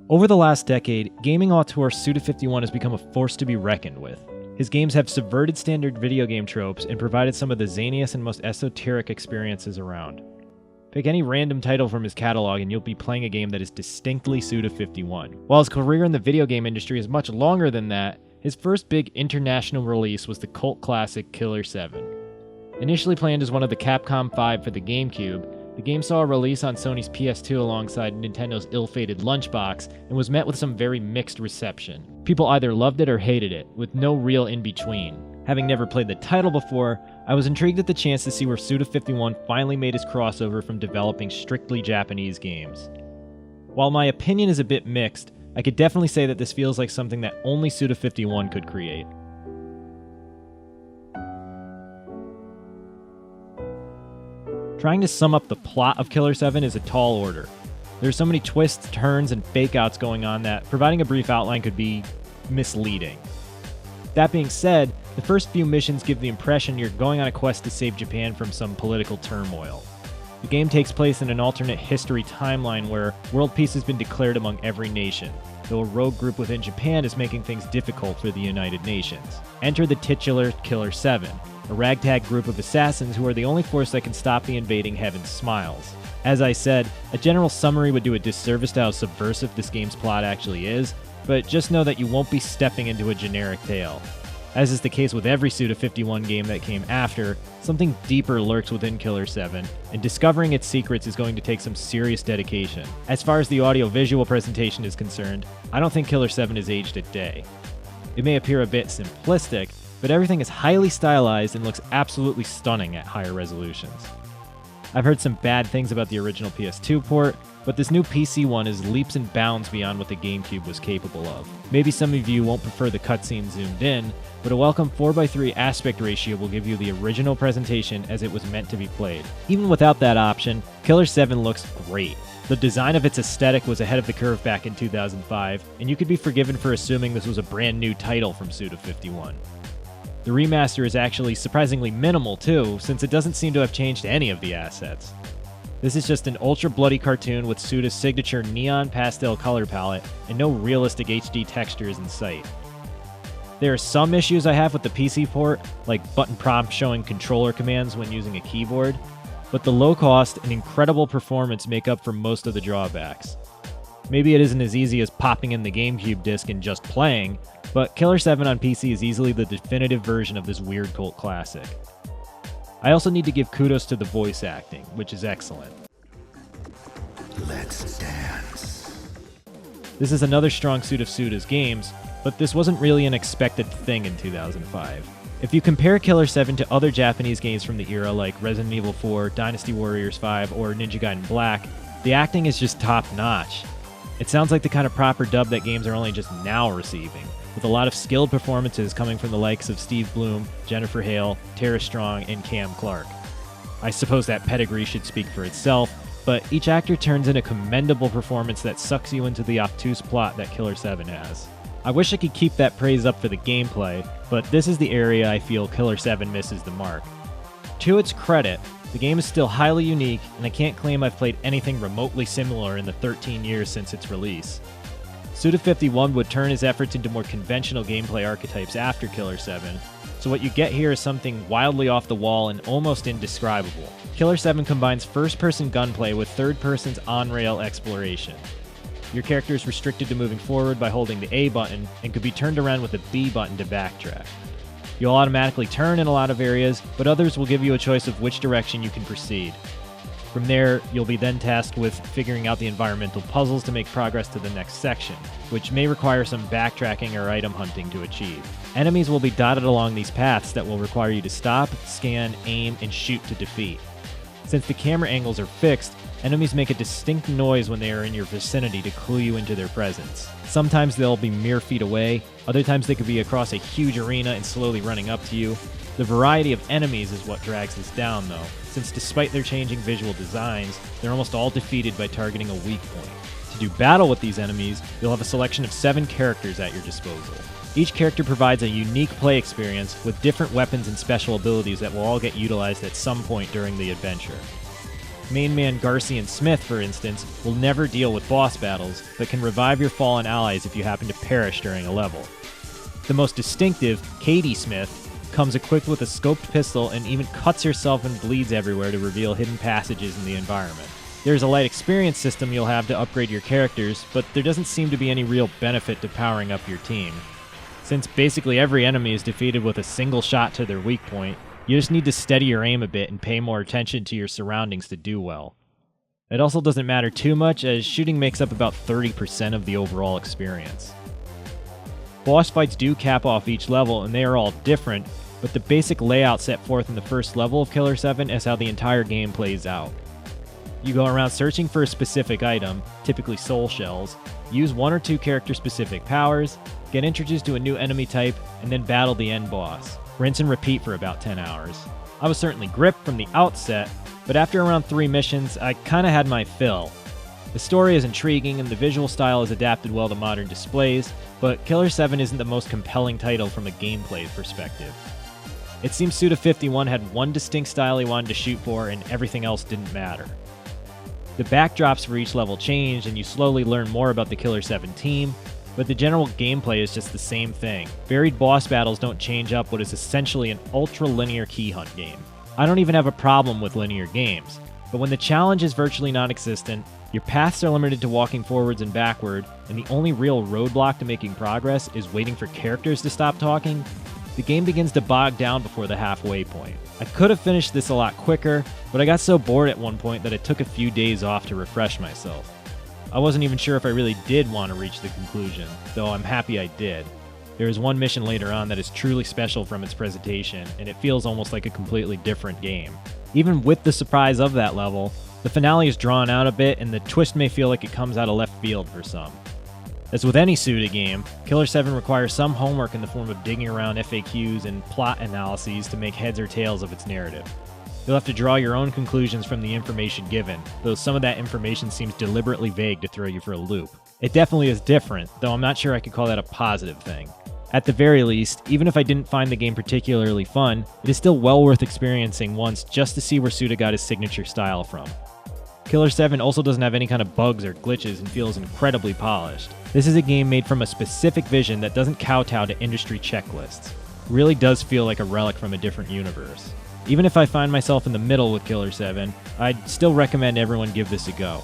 Over the last decade, gaming auteur Suda51 has become a force to be reckoned with. His games have subverted standard video game tropes and provided some of the zaniest and most esoteric experiences around. Pick any random title from his catalog and you'll be playing a game that is distinctly Suda51. While his career in the video game industry is much longer than that, his first big international release was the cult classic Killer7. Initially planned as one of the Capcom 5 for the GameCube, the game saw a release on Sony's PS2 alongside Nintendo's ill-fated Lunchbox and was met with some very mixed reception. People either loved it or hated it, with no real in-between. Having never played the title before, I was intrigued at the chance to see where Suda51 finally made his crossover from developing strictly Japanese games. While my opinion is a bit mixed, I could definitely say that this feels like something that only Suda51 could create. Trying to sum up the plot of Killer7 is a tall order. There are so many twists, turns, and fake-outs going on that providing a brief outline could be misleading. That being said, the first few missions give the impression you're going on a quest to save Japan from some political turmoil. The game takes place in an alternate history timeline where world peace has been declared among every nation, though a rogue group within Japan is making things difficult for the United Nations. Enter the titular Killer7, a ragtag group of assassins who are the only force that can stop the invading Heaven's Smiles. As I said, a general summary would do a disservice to how subversive this game's plot actually is, but just know that you won't be stepping into a generic tale. As is the case with every Suda51 game that came after, something deeper lurks within Killer7, and discovering its secrets is going to take some serious dedication. As far as the audio-visual presentation is concerned, I don't think Killer7 is aged a day. It may appear a bit simplistic, but everything is highly stylized and looks absolutely stunning at higher resolutions. I've heard some bad things about the original PS2 port, but this new PC one is leaps and bounds beyond what the GameCube was capable of. Maybe some of you won't prefer the cutscene zoomed in, but a welcome 4:3 aspect ratio will give you the original presentation as it was meant to be played. Even without that option, Killer7 looks great. The design of its aesthetic was ahead of the curve back in 2005, and you could be forgiven for assuming this was a brand new title from Suda51. The remaster is actually surprisingly minimal too, since it doesn't seem to have changed any of the assets. This is just an ultra-bloody cartoon with Suda's signature neon pastel color palette and no realistic HD textures in sight. There are some issues I have with the PC port, like button prompts showing controller commands when using a keyboard, but the low cost and incredible performance make up for most of the drawbacks. Maybe it isn't as easy as popping in the GameCube disc and just playing, but Killer7 on PC is easily the definitive version of this weird cult classic. I also need to give kudos to the voice acting, which is excellent. Let's dance. This is another strong suit of Suda's games, but this wasn't really an expected thing in 2005. If you compare Killer7 to other Japanese games from the era like Resident Evil 4, Dynasty Warriors 5, or Ninja Gaiden Black, the acting is just top-notch. It sounds like the kind of proper dub that games are only just now receiving, with a lot of skilled performances coming from the likes of Steve Bloom, Jennifer Hale, Tara Strong, and Cam Clark. I suppose that pedigree should speak for itself, but each actor turns in a commendable performance that sucks you into the obtuse plot that Killer7 has. I wish I could keep that praise up for the gameplay, but this is the area I feel Killer7 misses the mark. To its credit, the game is still highly unique, and I can't claim I've played anything remotely similar in the 13 years since its release. Suda51 would turn his efforts into more conventional gameplay archetypes after Killer7, so what you get here is something wildly off the wall and almost indescribable. Killer7 combines first-person gunplay with third-person's on-rail exploration. Your character is restricted to moving forward by holding the A button and could be turned around with the B button to backtrack. You'll automatically turn in a lot of areas, but others will give you a choice of which direction you can proceed. From there, you'll be then tasked with figuring out the environmental puzzles to make progress to the next section, which may require some backtracking or item hunting to achieve. Enemies will be dotted along these paths that will require you to stop, scan, aim, and shoot to defeat. Since the camera angles are fixed, enemies make a distinct noise when they are in your vicinity to clue you into their presence. Sometimes they'll be mere feet away, other times they could be across a huge arena and slowly running up to you. The variety of enemies is what drags this down though, since despite their changing visual designs, they're almost all defeated by targeting a weak point. To do battle with these enemies, you'll have a selection of 7 characters at your disposal. Each character provides a unique play experience with different weapons and special abilities that will all get utilized at some point during the adventure. Main man Garcian Smith, for instance, will never deal with boss battles, but can revive your fallen allies if you happen to perish during a level. The most distinctive, Katie Smith, comes equipped with a scoped pistol and even cuts herself and bleeds everywhere to reveal hidden passages in the environment. There's a light experience system you'll have to upgrade your characters, but there doesn't seem to be any real benefit to powering up your team. Since basically every enemy is defeated with a single shot to their weak point, you just need to steady your aim a bit and pay more attention to your surroundings to do well. It also doesn't matter too much, as shooting makes up about 30% of the overall experience. Boss fights do cap off each level, and they are all different, but the basic layout set forth in the first level of Killer 7 is how the entire game plays out. You go around searching for a specific item, typically soul shells, use one or two character-specific powers, get introduced to a new enemy type, and then battle the end boss. Rinse and repeat for about 10 hours. I was certainly gripped from the outset, but after around 3 missions, I kinda had my fill. The story is intriguing and the visual style is adapted well to modern displays, but Killer 7 isn't the most compelling title from a gameplay perspective. It seems Suda51 had one distinct style he wanted to shoot for and everything else didn't matter. The backdrops for each level change and you slowly learn more about the Killer 7 team, but the general gameplay is just the same thing. Varied boss battles don't change up what is essentially an ultra-linear key hunt game. I don't even have a problem with linear games, but when the challenge is virtually non-existent, your paths are limited to walking forwards and backward, and the only real roadblock to making progress is waiting for characters to stop talking, the game begins to bog down before the halfway point. I could have finished this a lot quicker, but I got so bored at one point that it took a few days off to refresh myself. I wasn't even sure if I really did want to reach the conclusion, though I'm happy I did. There is one mission later on that is truly special from its presentation, and it feels almost like a completely different game. Even with the surprise of that level, the finale is drawn out a bit, and the twist may feel like it comes out of left field for some. As with any Suda game, Killer 7 requires some homework in the form of digging around FAQs and plot analyses to make heads or tails of its narrative. You'll have to draw your own conclusions from the information given, though some of that information seems deliberately vague to throw you for a loop. It definitely is different, though I'm not sure I could call that a positive thing. At the very least, even if I didn't find the game particularly fun, it is still well worth experiencing once just to see where Suda got his signature style from. Killer 7 also doesn't have any kind of bugs or glitches and feels incredibly polished. This is a game made from a specific vision that doesn't kowtow to industry checklists. It really does feel like a relic from a different universe. Even if I find myself in the middle with Killer 7, I'd still recommend everyone give this a go.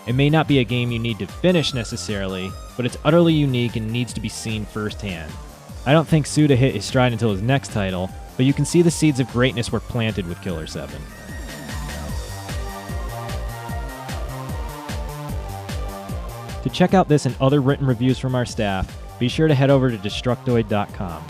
It may not be a game you need to finish necessarily, but it's utterly unique and needs to be seen firsthand. I don't think Suda hit his stride until his next title, but you can see the seeds of greatness were planted with Killer 7. To check out this and other written reviews from our staff, be sure to head over to Destructoid.com.